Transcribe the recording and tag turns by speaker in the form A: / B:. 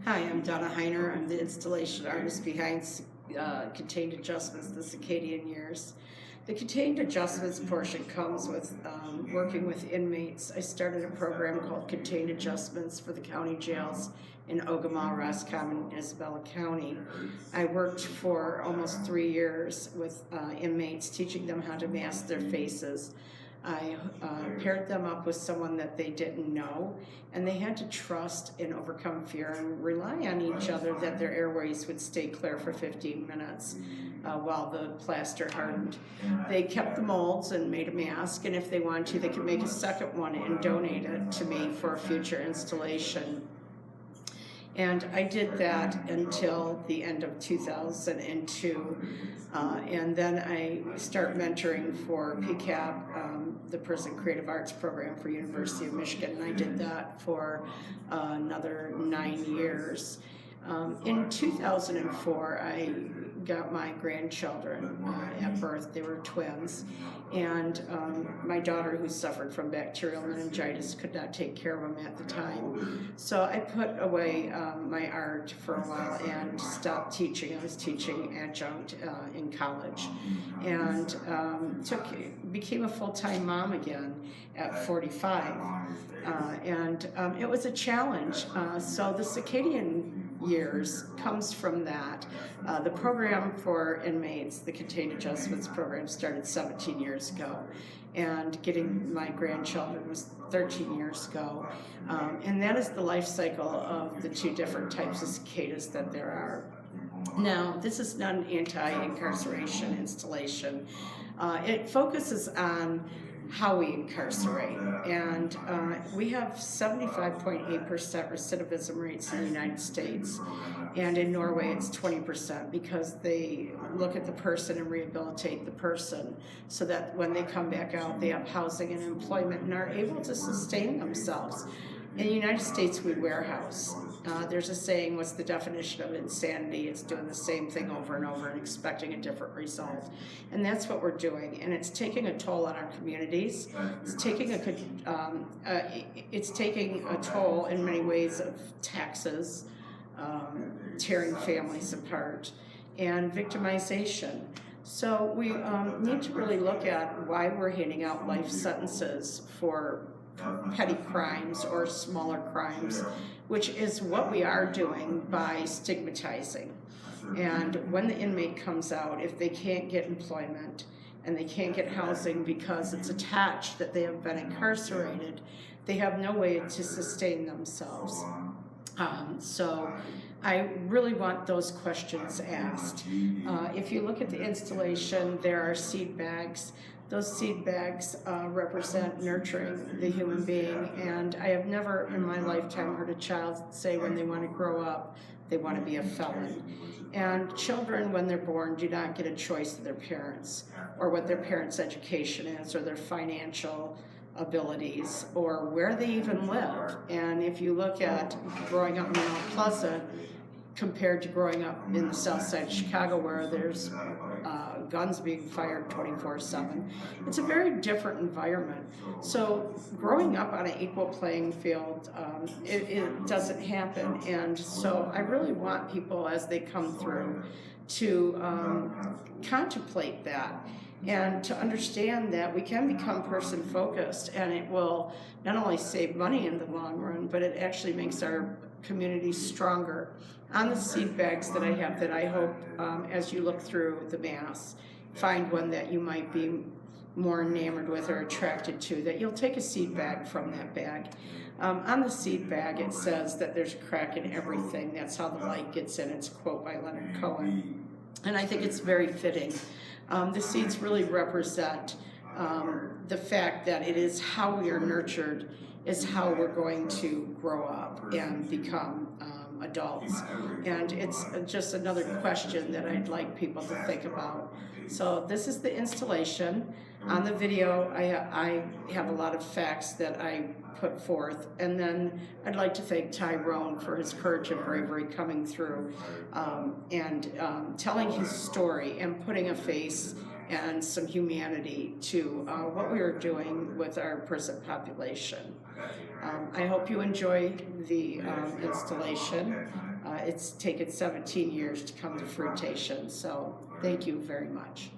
A: Hi, I'm Donna Hiner. I'm the installation artist behind Contained Adjustments, the Circadian Years. The Contained Adjustments portion comes with working with inmates. I started a program called Contained Adjustments for the county jails in Ogama, Roscommon, and Isabella County. I worked for almost 3 years with inmates, teaching them how to mask their faces. I paired them up with someone that they didn't know, and they had to trust and overcome fear and rely on each other that their airways would stay clear for 15 minutes while the plaster hardened. They kept the molds and made a mask, and if they wanted to, they could make a second one and donate it to me for a future installation. And I did that until the end of 2002. And then I start mentoring for PCAP, the Prison Creative Arts Program for University of Michigan. And I did that for another 9 years. In 2004, I got my grandchildren at birth. They were twins. And my daughter, who suffered from bacterial meningitis, could not take care of them at the time. So I put away my art for a while and stopped teaching. I was teaching adjunct in college, and became a full-time mom again at 45. And it was a challenge. So the Circadian Years comes from that. The program for inmates, the Contained Adjustments program, started 17 years ago, and getting my grandchildren was 13 years ago. And that is the life cycle of the two different types of cicadas that there are. Now, this is not an anti-incarceration installation. It focuses on how we incarcerate, and we have 75.8% recidivism rates in the United States, and in Norway it's 20%, because they look at the person and rehabilitate the person so that when they come back out they have housing and employment and are able to sustain themselves. In the United States, we warehouse. There's a saying, what's the definition of insanity? It's doing the same thing over and over and expecting a different result. And that's what we're doing. And it's taking a toll on our communities. It's taking a toll in many ways of taxes, tearing families apart, and victimization. So we need to really look at why we're handing out life sentences for petty crimes or smaller crimes, which is what we are doing by stigmatizing. And when the inmate comes out, if they can't get employment and they can't get housing because it's attached that they have been incarcerated, they have no way to sustain themselves. So I really want those questions asked. If you look at the installation, there are seed bags. Those seed bags represent nurturing the human being, and I have never in my lifetime heard a child say when they want to grow up, they want to be a felon. And children, when they're born, do not get a choice of their parents, or what their parents' education is, or their financial abilities, or where they even live. And if you look at growing up in Mount Pleasant compared to growing up in the south side of Chicago, where there's guns being fired 24/7, it's a very different environment. So growing up on an equal playing field, it doesn't happen. And so I really want people, as they come through, to contemplate that and to understand that we can become person-focused, and it will not only save money in the long run, but it actually makes our community stronger. On the seed bags that I have, that I hope, as you look through the mass, find one that you might be more enamored with or attracted to, that you'll take a seed bag from that bag. On the seed bag, it says that there's a crack in everything. That's how the light gets in. It's a quote by Leonard Cohen. And I think it's very fitting. The seeds really represent the fact that it is how we are nurtured is how we're going to grow up and become adults. And it's just another question that I'd like people to think about. So this is the installation. On the video, I have a lot of facts that I put forth, and then I'd like to thank Tyrone for his courage and bravery coming through and telling his story and putting a face and some humanity to what we were doing with our prison population. I hope you enjoy the installation. It's taken 17 years to come to fruition, so thank you very much.